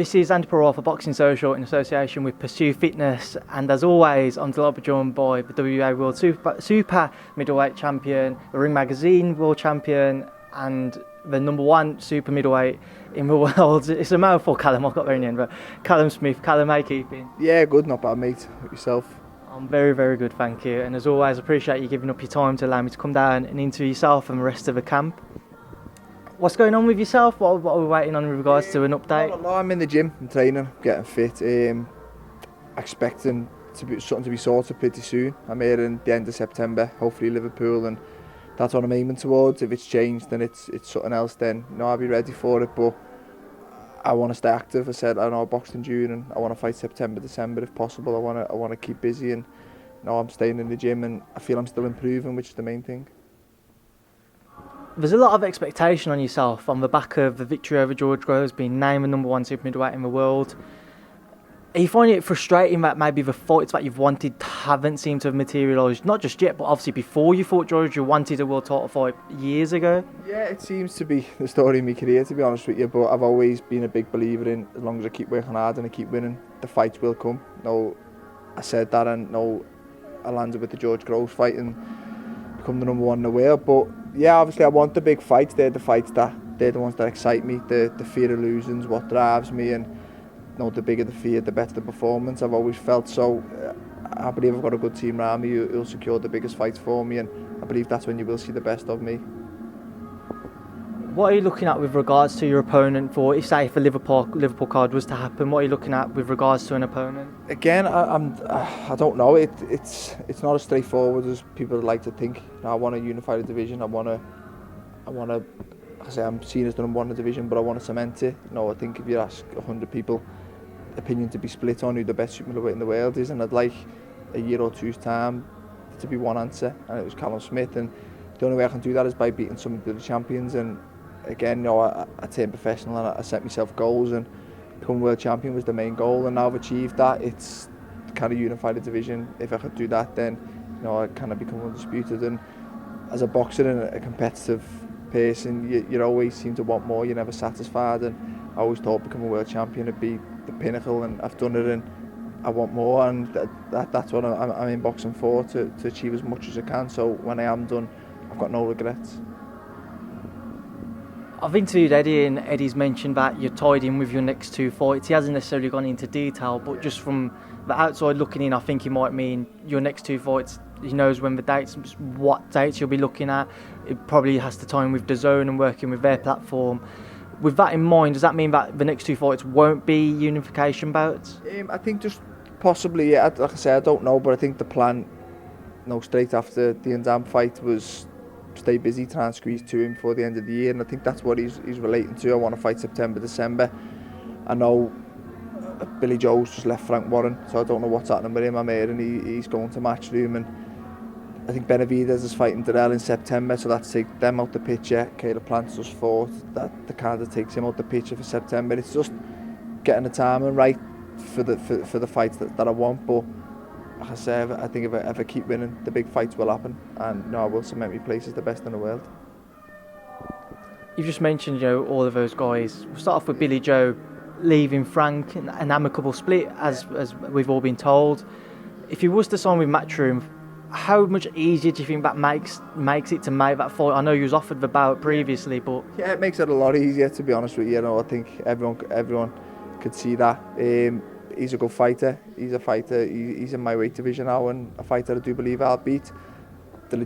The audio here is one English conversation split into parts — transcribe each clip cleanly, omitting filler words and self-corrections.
This is Andi for Boxing Social in association with Pursue Fitness, and as always, I'm delighted to be joined by the WBA World Super Middleweight Champion, the Ring Magazine World Champion, and the #1 super middleweight in the world. It's a mouthful, Callum, I've got there in the end, but Callum Smith. Callum, how are you keeping? Yeah, good, not bad, mate. Yourself? I'm very, very good, thank you. And as always, I appreciate you giving up your time to allow me to come down and interview yourself and the rest of the camp. What's going on with yourself? What are we waiting on in regards to an update? No, I'm in the gym, I'm training, getting fit. Expecting something to be sorted pretty soon. I'm here in the end of September, hopefully Liverpool, and that's what I'm aiming towards. If it's changed, then it's something else. Then I'll be ready for it. But I want to stay active. I said I know I boxed in June, and I want to fight September, December if possible. I want to keep busy, and I'm staying in the gym, and I feel I'm still improving, which is the main thing. There's a lot of expectation on yourself on the back of the victory over George Groves, being named the #1 super middleweight in the world. Are you finding it frustrating that maybe the fights that you've wanted haven't seemed to have materialised? Not just yet, but obviously before you fought George, you wanted a world title fight years ago. Yeah, it seems to be the story of my career, to be honest with you. But I've always been a big believer in, as long as I keep working hard and I keep winning, the fights will come. I said that, and I landed with the George Groves fight and become the #1 in the world. But yeah, obviously I want the big fights. They're the ones that excite me. The fear of losing's what drives me, and the bigger the fear, the better the performance. I've always felt so. I believe I've got a good team around me who'll secure the biggest fights for me, and I believe that's when you will see the best of me. What are you looking at with regards to your opponent for, if the Liverpool card was to happen? What are you looking at with regards to an opponent? Again, I don't know. It's not as straightforward as people would like to think. I want to unify the division. I want to. I'm seen as the #1 in the division, but I want to cement it. I think if you ask 100 people, opinion to be split on who the best super middleweight in the world is, and I'd like a year or two's time to be one answer, and it was Callum Smith, and the only way I can do that is by beating some of the champions. And again, I turned professional and I set myself goals, and becoming world champion was the main goal, and now I've achieved that. It's kind of unified the division. If I could do that, then I kind of become undisputed. And as a boxer and a competitive person, you always seem to want more. You're never satisfied, and I always thought becoming a world champion would be the pinnacle, and I've done it, and I want more, and that's what I'm in boxing for, to achieve as much as I can. So when I am done, I've got no regrets. I've interviewed Eddie, and Eddie's mentioned that you're tied in with your next 2 fights. He hasn't necessarily gone into detail, but just from the outside looking in, I think he might mean your next 2 fights. He knows when the dates, what dates you'll be looking at. It probably has to time with DAZN and working with their platform. With that in mind, does that mean that the next 2 fights won't be unification bouts? I think just possibly, yeah. Like I say, I don't know, but I think the plan, straight after the Andi fight, was stay busy, try and squeeze 2 in before the end of the year, and I think that's what he's relating to. I want to fight September, December. I know Billy Joe's just left Frank Warren, so I don't know what's happening with him. I'm here, and he's going to Matchroom, and I think Benavidez is fighting Darrell in September, so that's take them out the picture. Caleb Plant's just fought, that the card that takes him out the picture for September. It's just getting the timing right for the fights that I want. But like I say, I think if I keep winning, the big fights will happen, and I will cement my place as the best in the world. You've just mentioned all of those guys. We'll start off with Billy Joe leaving Frank, an amicable split, as we've all been told. If he was to sign with Matchroom, how much easier do you think that makes it to make that fight? I know you was offered the bout previously, but yeah, it makes it a lot easier, to be honest with you. I think everyone could see that. He's a good fighter. He's a fighter. He's in my weight division now, and a fighter I do believe I'll beat. The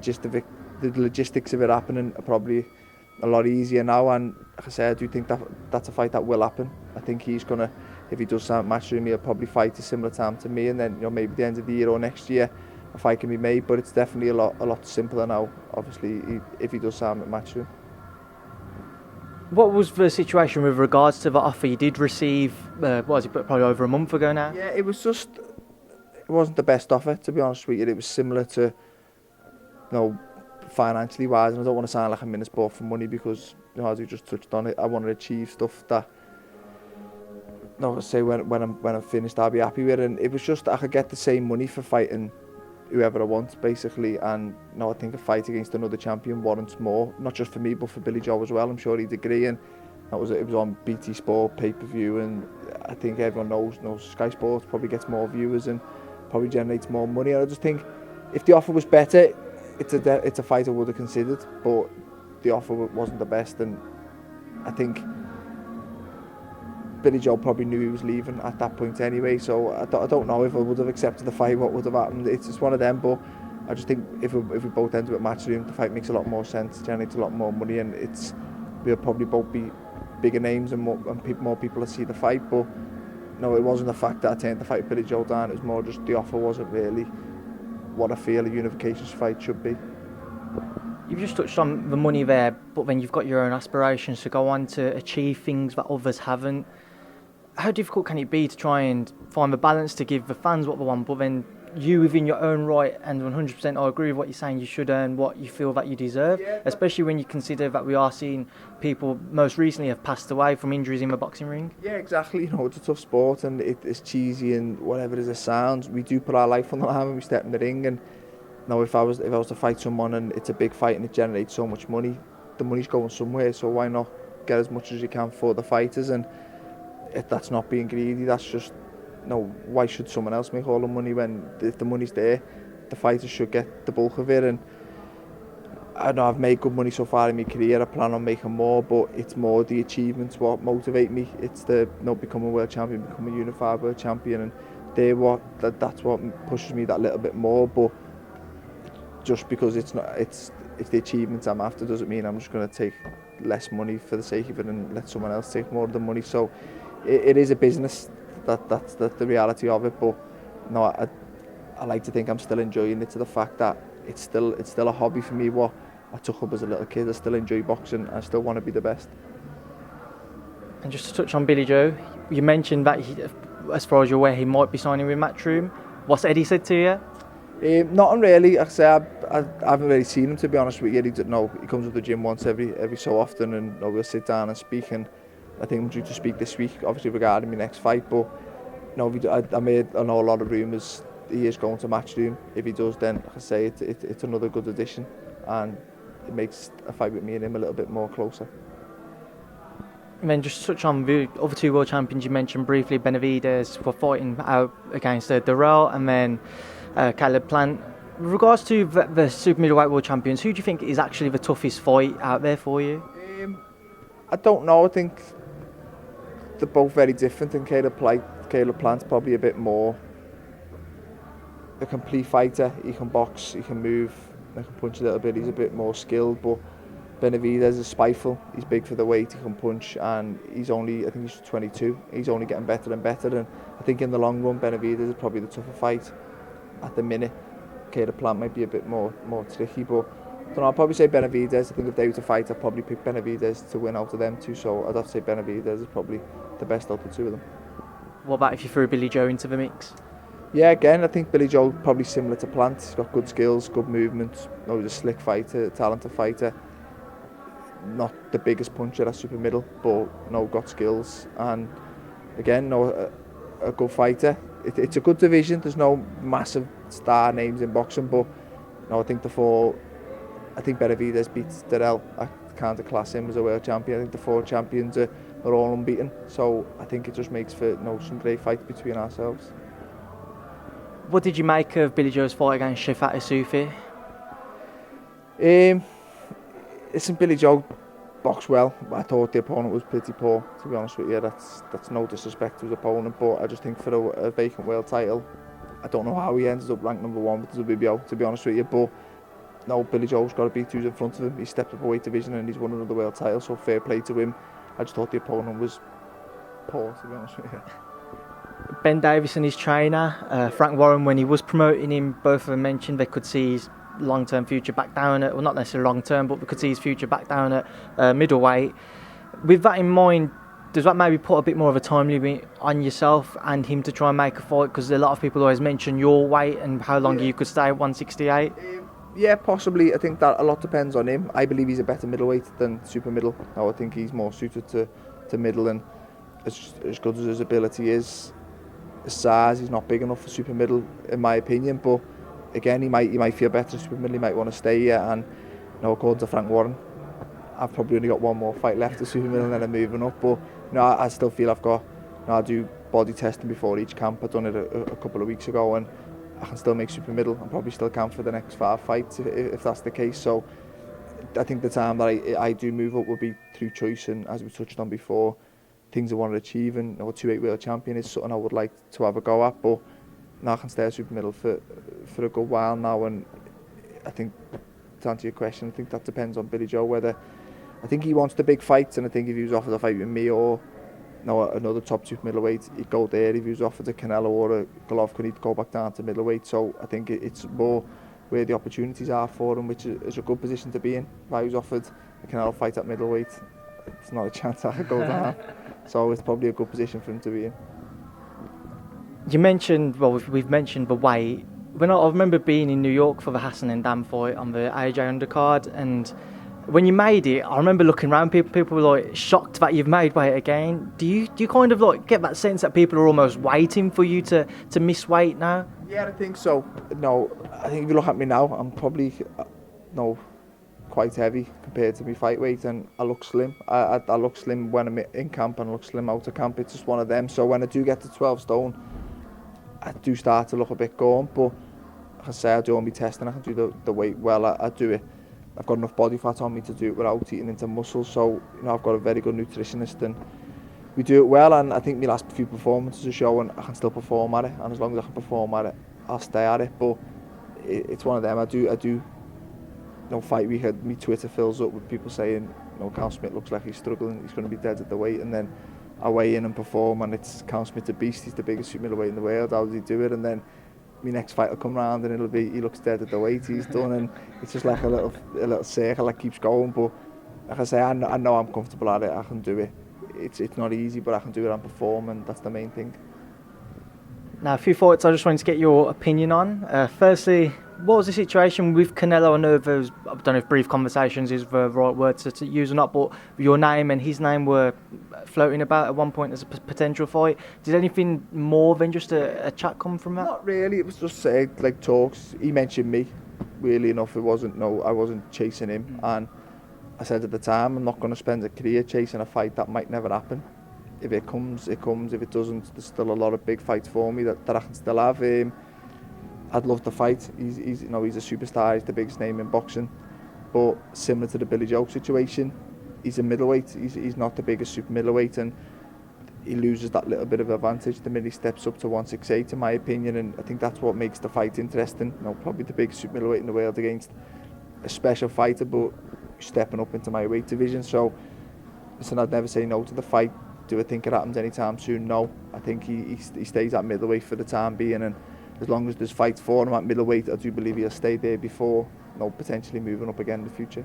logistics of it happening are probably a lot easier now, and like I say, I do think that's a fight that will happen. I think he's gonna, if he does sign Matchroom, he'll probably fight a similar time to me, and then maybe the end of the year or next year a fight can be made. But it's definitely a lot simpler now, obviously, if he does sign at Matchroom. What was the situation with regards to the offer you did receive? What was it, probably over a month ago now? Yeah, it wasn't the best offer, to be honest with you. It was similar to, financially wise, and I don't want to sound like I'm in a sport for money, because as you just touched on it, I want to achieve stuff that, I say when I'm finished, I'll be happy with, and it was just I could get the same money for fighting whoever I want, basically. And I think a fight against another champion warrants more, not just for me but for Billy Joe as well. I'm sure he'd agree, and It was on BT Sport pay-per-view, and I think everyone knows Sky Sports probably gets more viewers and probably generates more money. And I just think if the offer was better, it's a fight I would have considered, but the offer wasn't the best, and I think Billy Joe probably knew he was leaving at that point anyway, so I don't know if I would have accepted the fight, what would have happened. It's just one of them, but I just think if we both end up at Matchroom, the fight makes a lot more sense, generates a lot more money, and we'll probably both be bigger names and more people to see the fight. But no, it wasn't the fact that I turned the fight with Billy Joe down, it was more just the offer wasn't really what I feel a unification fight should be. You've just touched on the money there, but then you've got your own aspirations to go on to achieve things that others haven't. How difficult can it be to try and find the balance to give the fans what they want, but then you within your own right, and 100% I agree with what you're saying, you should earn what you feel that you deserve, especially when you consider that we are seeing people most recently have passed away from injuries in the boxing ring? Yeah, exactly. It's a tough sport, and it's cheesy and whatever as it sounds. We do put our life on the line when we step in the ring, and if I was to fight someone and it's a big fight and it generates so much money, the money's going somewhere, so why not get as much as you can for the fighters? And if that's not being greedy, that's just why should someone else make all the money when if the money's there, the fighters should get the bulk of it. And I know I've made good money so far in my career, I plan on making more, but it's more the achievements what motivate me. It's the not become a world champion, become a unified world champion, and that's what pushes me that little bit more. But just because it's the achievements I'm after doesn't mean I'm just going to take less money for the sake of it and let someone else take more of the money. So it is a business, that's the reality of it. But no, I like to think I'm still enjoying it, to the fact that it's still a hobby for me what I took up as a little kid. I still enjoy boxing, I still want to be the best. And just to touch on Billy Joe, you mentioned that as far as you're aware, he might be signing with Matchroom. What's Eddie said to you? Nothing really. Like I say, I haven't really seen him, to be honest with you. He comes to the gym once every so often, and we'll sit down and speak. And I think I'm due to speak this week, obviously regarding my next fight. But I know a lot of rumours he is going to Matchroom. If he does, then like I say, it's another good addition, and it makes a fight with me and him a little bit more closer. And then just touch on the other two world champions you mentioned briefly. Benavidez were fighting out against Durrell, and then Caleb Plant. With regards to the super middleweight world champions, who do you think is actually the toughest fight out there for you? I don't know. I think they're both very different, and Caleb Plant's probably a bit more a complete fighter. He can box, he can move, he can punch a little bit. He's a bit more skilled, but Benavidez is spiteful. He's big for the weight, he can punch, and I think he's 22. He's only getting better and better, and I think in the long run, Benavidez is probably the tougher fight. At the minute, Caleb Plant might be a bit more tricky, but I don't know, I'll probably say Benavidez. I think if they were to fight, I'd probably pick Benavidez to win out of them two, so I'd have to say Benavidez is probably the best out of the two of them. What about if you threw Billy Joe into the mix? Yeah, again, I think Billy Joe probably similar to Plant. He's got good skills, good movement. He's a slick fighter, talented fighter. Not the biggest puncher at super middle, but got skills, and again, a good fighter. It's a good division. There's no massive star names in boxing, but I think Benavidez beats Durrell. I can't class him as a world champion. I think the four champions are all unbeaten, so I think it just makes for some great fights between ourselves. What did you make of Billy Joe's fight against Shafat Isufi? Listen, Billy Joe boxed well. I thought the opponent was pretty poor, to be honest with you. That's no disrespect to his opponent, but I just think for a vacant world title, I don't know how he ended up ranked number one with the WBO, to be honest with you. But no, Billy Joe's got to beat who's in front of him. He stepped up a weight division and he's won another world title, so fair play to him. I just thought the opponent was poor, to be honest with you. Ben Davis and his trainer, Frank Warren, when he was promoting him, both of them mentioned they could see his long-term future back down at, well, not necessarily long-term, but we could see his future back down at middleweight. With that in mind, does that maybe put a bit more of a time limit on yourself and him to try and make a fight? Because a lot of people always mention your weight and how long you could stay at 168. Yeah, possibly. I think that a lot depends on him. I believe he's a better middleweight than super middle. I think he's more suited to middle, and as good as his ability is, his size, he's not big enough for super middle, in my opinion. But again, he might feel better super middle. He might want to stay here, and according to Frank Warren, I've probably only got one more fight left to super middle and then I'm moving up. But I still feel I've got. I do body testing before each camp. I've done it a couple of weeks ago, and I can still make super middle and probably still camp for the next 5 fights if that's the case. So I think the time that I do move up will be through choice, and as we touched on before, things I want to achieve, and 2-8 world champion is something I would like to have a go at. But now I can stay at super middle for a good while now, and I think, to answer your question, I think that depends on Billy Joe, whether I think he wants the big fights, and I think if he was offered a fight with me or another top super middleweight, he'd go there. If he was offered a Canelo or a Golovkin, he'd go back down to middleweight. So I think it's more where the opportunities are for him, which is a good position to be in. If I was offered a Canelo fight at middleweight, it's not a chance I could go down. So it's probably a good position for him to be in. You mentioned, well, we've mentioned the weight. When I remember being in New York for the Hassan and Dan fight on the AJ undercard, and when you made it, I remember looking around, people were like shocked that you've made weight again. Do you kind of like get that sense that people are almost waiting for you to miss weight now? Yeah, I think so. No, I think if you look at me now, I'm probably quite heavy compared to my fight weight, and I look slim. I look slim when I'm in camp, and I look slim out of camp. It's just one of them. So when I do get to 12 stone, I do start to look a bit gaunt, but like I say, I do all my testing. I can do the weight well. I do it. I've got enough body fat on me to do it without eating into muscle. So I've got a very good nutritionist, and we do it well. And I think my last few performances are showing I can still perform at it, and as long as I can perform at it, I'll stay at it. But it's one of them. I do. Fight week, my Twitter fills up with people saying, Callum Smith looks like he's struggling. He's going to be dead at the weight, and then I weigh in and perform, and it's Callum Smith, the beast. He's the biggest super middleweight in the world. How does he do it? And then my next fight will come round, and it'll be he looks dead at the weight he's done, and it's just like a little circle that keeps going. But like I say, I know I'm comfortable at it. I can do it. It's not easy, but I can do it and perform, and that's the main thing. Now, a few thoughts I just wanted to get your opinion on. Firstly, what was the situation with Canelo? I know there was, I don't know if brief conversations is the right word to use or not, but your name and his name were floating about at one point as a potential fight. Did anything more than just a chat come from that? Not really. It was just like talks. He mentioned me. Weirdly enough, I wasn't chasing him, and I said at the time, I'm not going to spend a career chasing a fight that might never happen. If it comes, it comes. If it doesn't, there's still a lot of big fights for me that I can still have. I'd love to fight. He's a superstar. He's the biggest name in boxing. But similar to the Billy Joe situation, he's a middleweight. He's not the biggest super middleweight, and he loses that little bit of advantage the minute he steps up to 168, in my opinion. And I think that's what makes the fight interesting. Probably the biggest super middleweight in the world against a special fighter, but stepping up into my weight division. So, listen, I'd never say no to the fight. Do I think it happens anytime soon? No. I think he stays at middleweight for the time being, and as long as there's fights for him at middleweight, I do believe he'll stay there before potentially moving up again in the future.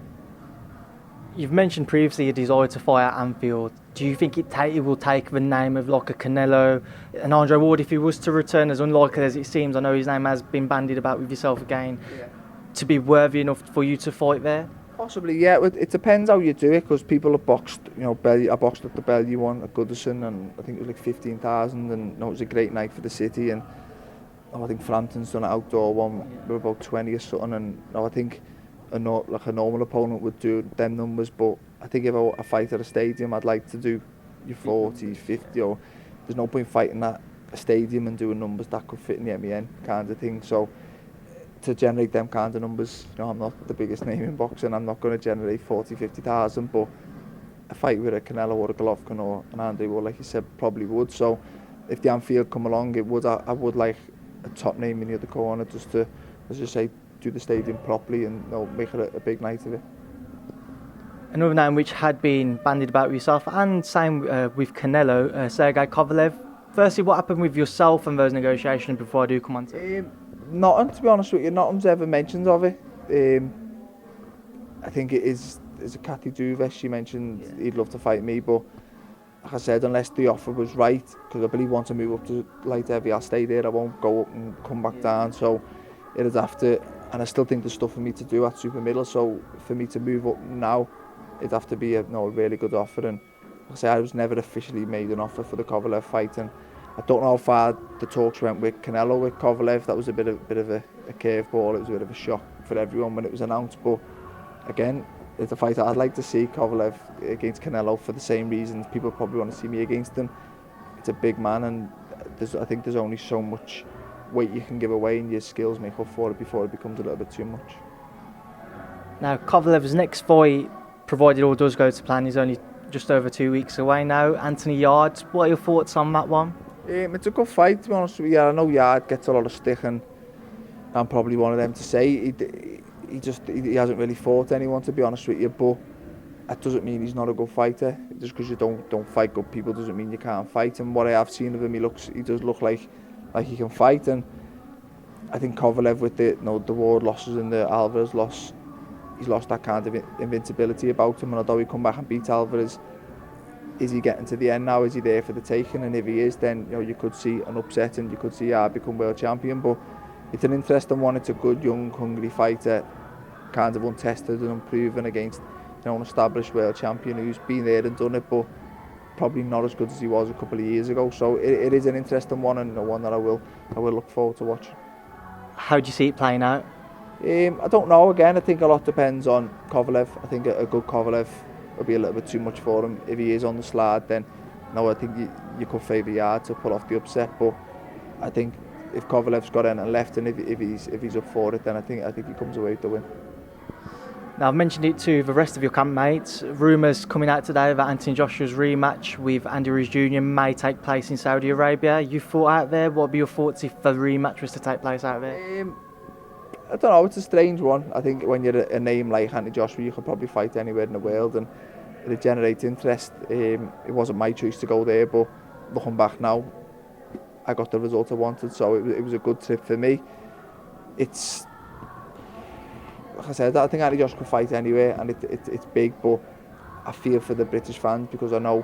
You've mentioned previously a desire to fight at Anfield. Do you think it will take the name of like a Canelo, an Andre Ward, if he was to return, as unlikely as it seems? I know his name has been bandied about with yourself again. Yeah. To be worthy enough for you to fight there? Possibly, yeah. It depends how you do it, because people have boxed. I boxed at the Bellew one at Goodison, and I think it was like 15,000, and it was a great night for the city. And I think Frampton's done an outdoor one with about 20 or something, and I think a normal opponent would do them numbers. But I think if I fight at a stadium, I'd like to do your 40, 50, or there's no point fighting at a stadium and doing numbers that could fit in the MEN kind of thing. So to generate them kind of numbers, I'm not the biggest name in boxing. I'm not going to generate 40, 50,000, but a fight with a Canelo or a Golovkin or an Andi, well, like you said, probably would. So if the Anfield come along, it would. I would like a top name in the other corner, just to, as you say, do the stadium properly and make it a big night of it. Another name which had been bandied about with yourself, and same with Canelo, Sergey Kovalev. Firstly, what happened with yourself and those negotiations before I do come on to it? Nothing, to be honest with you. Nothing's ever mentioned of it. I think it is a Kathy Duves. She mentioned he'd love to fight me, but like I said, unless the offer was right, because I believe once I move up to light heavy, I'll stay there. I won't go up and come back down. So it'd have to, and I still think there's stuff for me to do at super middle. So for me to move up now, it'd have to be a really good offer. And like I say, I was never officially made an offer for the Kovalev fight, and I don't know how far the talks went with Canelo with Kovalev. That was a bit of a curveball. It was a bit of a shock for everyone when it was announced. But again, it's a fight that I'd like to see, Kovalev against Canelo, for the same reasons people probably want to see me against him. It's a big man, and I think there's only so much weight you can give away, and your skills make up for it before it becomes a little bit too much. Now, Kovalev's next fight, provided all does go to plan, is only just over 2 weeks away now. Anthony Yarde, what are your thoughts on that one? It's a good fight, to be honest with you. I know Yarde gets a lot of stick, and I'm probably one of them to say he hasn't really fought anyone, to be honest with you, but that doesn't mean he's not a good fighter. Just because you don't fight good people doesn't mean you can't fight, and what I have seen of him, he does look like he can fight. And I think Kovalev, with the Ward losses and the Alvarez loss, he's lost that kind of invincibility about him, and although he come back and beat Alvarez, is he getting to the end now? Is he there for the taking? And if he is, then you could see an upset, and you could see Yarde become world champion. But it's an interesting one. It's a good, young, hungry fighter, kind of untested and unproven against an established world champion who's been there and done it, but probably not as good as he was a couple of years ago. So it is an interesting one, and one that I will look forward to watching. How do you see it playing out? I don't know. Again, I think a lot depends on Kovalev. I think a good Kovalev will be a little bit too much for him. If he is on the slide, then I think you could favour Yarde to pull off the upset. But I think if Kovalev's got anything left, and if he's up for it, then I think he comes away with the win. Now, I've mentioned it to the rest of your campmates. Rumours coming out today that Anthony Joshua's rematch with Andi Ruiz Jr. may take place in Saudi Arabia. You thought out there? What would be your thoughts if the rematch was to take place out there? I don't know, it's a strange one. I think when you're a name like Anthony Joshua, you could probably fight anywhere in the world, and it generates interest. It wasn't my choice to go there, but looking back now, I got the result I wanted, so it was a good trip for me. It's, like I said, I think Anthony Joshua could fight anywhere, and it's big, but I feel for the British fans, because I know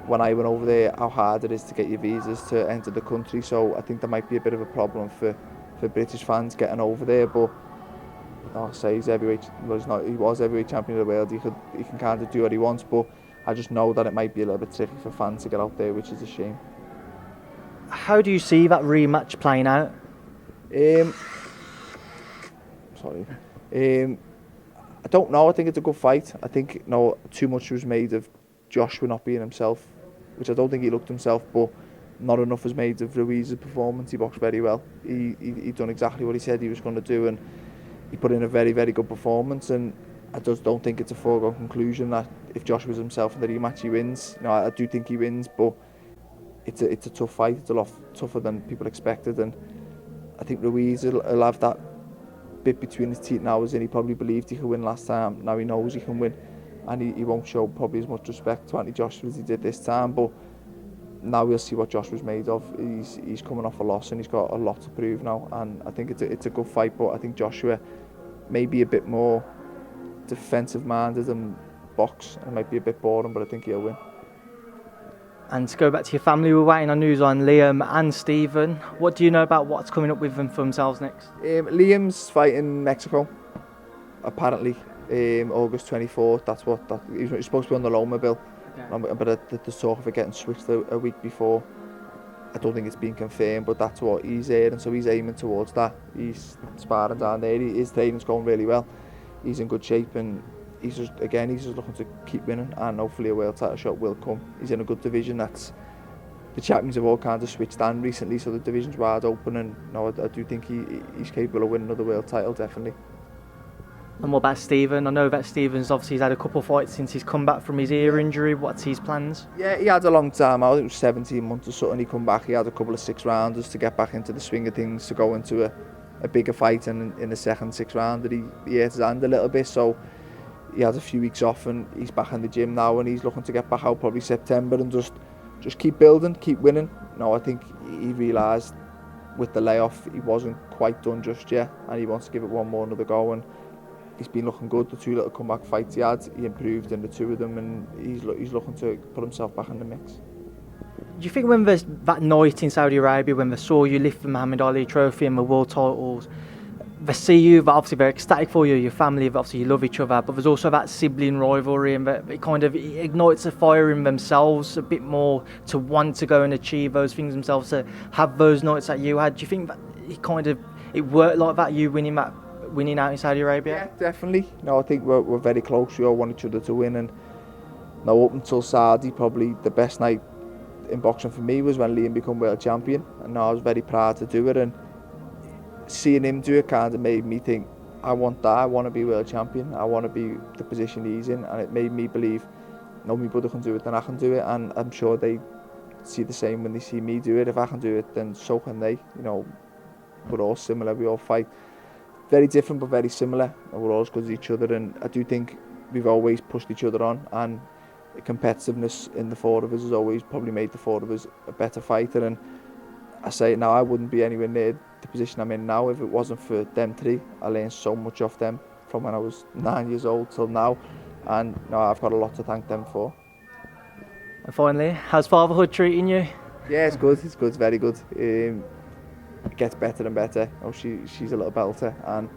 when I went over there how hard it is to get your visas to enter the country, so I think there might be a bit of a problem for British fans getting over there. But I'll say he's heavyweight. Well, he's not. He was heavyweight champion of the world. He can kind of do what he wants. But I just know that it might be a little bit tricky for fans to get out there, which is a shame. How do you see that rematch playing out? I don't know. I think it's a good fight. I think too much was made of Joshua not being himself, which I don't think he looked himself, but not enough was made of Ruiz's performance. He boxed very well. He done exactly what he said he was going to do, and he put in a very, very good performance. And I just don't think it's a foregone conclusion that if Joshua's himself in the rematch, he wins. I do think he wins, but it's a tough fight. It's a lot tougher than people expected, and I think Ruiz will have that bit between his teeth now, as in he probably believed he could win last time. Now he knows he can win, and he won't show probably as much respect to Anthony Joshua as he did this time. But now we'll see what Joshua's made of. He's coming off a loss, and he's got a lot to prove now, and I think it's a good fight. But I think Joshua may be a bit more defensive minded and box, and it might be a bit boring, but I think he'll win. And to go back to your family, we're waiting on news on Liam and Stephen. What do you know about what's coming up with them for themselves next? Liam's fighting Mexico, apparently, August 24th. He's supposed to be on the Loma bill. Okay. But the talk of it getting switched a week before, I don't think it's been confirmed, but that's what he's hearing, so he's aiming towards that. He's sparring down there. His training's going really well. He's in good shape, and he's just looking to keep winning, and hopefully a world title shot will come. He's in a good division. That's the champions have all kind of switched on recently, so the division's wide open, and I do think he's capable of winning another world title, definitely. And what about Stephen? I know that Stephen's obviously had a couple of fights since he's come back from his ear injury. What's his plans? Yeah, he had a long time out. It was 17 months or something. He come back. He had a couple of 6-rounders to get back into the swing of things, to go into a bigger fight. And in the second 6-rounder, he hurt his hand a little bit. So he had a few weeks off, and he's back in the gym now, and he's looking to get back out probably September and just keep building, keep winning. I think he realised with the layoff he wasn't quite done just yet, and he wants to give it another go. And he's been looking good. The two little comeback fights he had, he improved in the two of them, and he's looking to put himself back in the mix. Do you think when there's that night in Saudi Arabia, when they saw you lift the Muhammad Ali trophy and the world titles, they see you, but obviously they're ecstatic for you, your family, obviously you love each other, but there's also that sibling rivalry, and it kind of ignites a fire in themselves a bit more to want to go and achieve those things themselves, to have those nights that you had. Do you think that it worked like that, you winning that winning out in Saudi Arabia? Yeah, definitely. No, I think we're very close. We all want each other to win, and now up until Saudi, probably the best night in boxing for me was when Liam became world champion, and I was very proud to do it. And seeing him do it kind of made me think, I want that. I want to be world champion. I want to be the position he's in, and it made me believe, no, my brother can do it, then I can do it. And I'm sure they see the same when they see me do it. If I can do it, then so can they. You know, we're all similar. We all fight very different but very similar, and we're all as good as each other. And I do think we've always pushed each other on, and the competitiveness in the four of us has always probably made the four of us a better fighter. And I say it now, I wouldn't be anywhere near the position I'm in now if it wasn't for them three. I learned so much off them from when I was 9 years old till now, and no, I've got a lot to thank them for. And finally, how's fatherhood treating you? Yeah, it's good. It's good. It's very good. It gets better and better. Oh, she's a little belter, and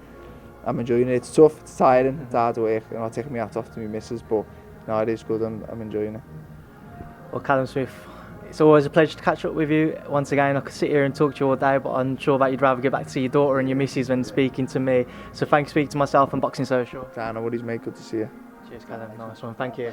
I'm enjoying it. It's tough. It's tiring. It's hard work. You know, I take my hat off to my missus, but no, it is good. I'm enjoying it. Well, Callum Smith, it's always a pleasure to catch up with you. Once again, I could sit here and talk to you all day, but I'm sure that you'd rather get back to your daughter and your missus when speaking to me. So thanks for speaking to myself and Boxing Social. No worries, mate. Good to see you. Cheers, Callum. Nice one. Thank you.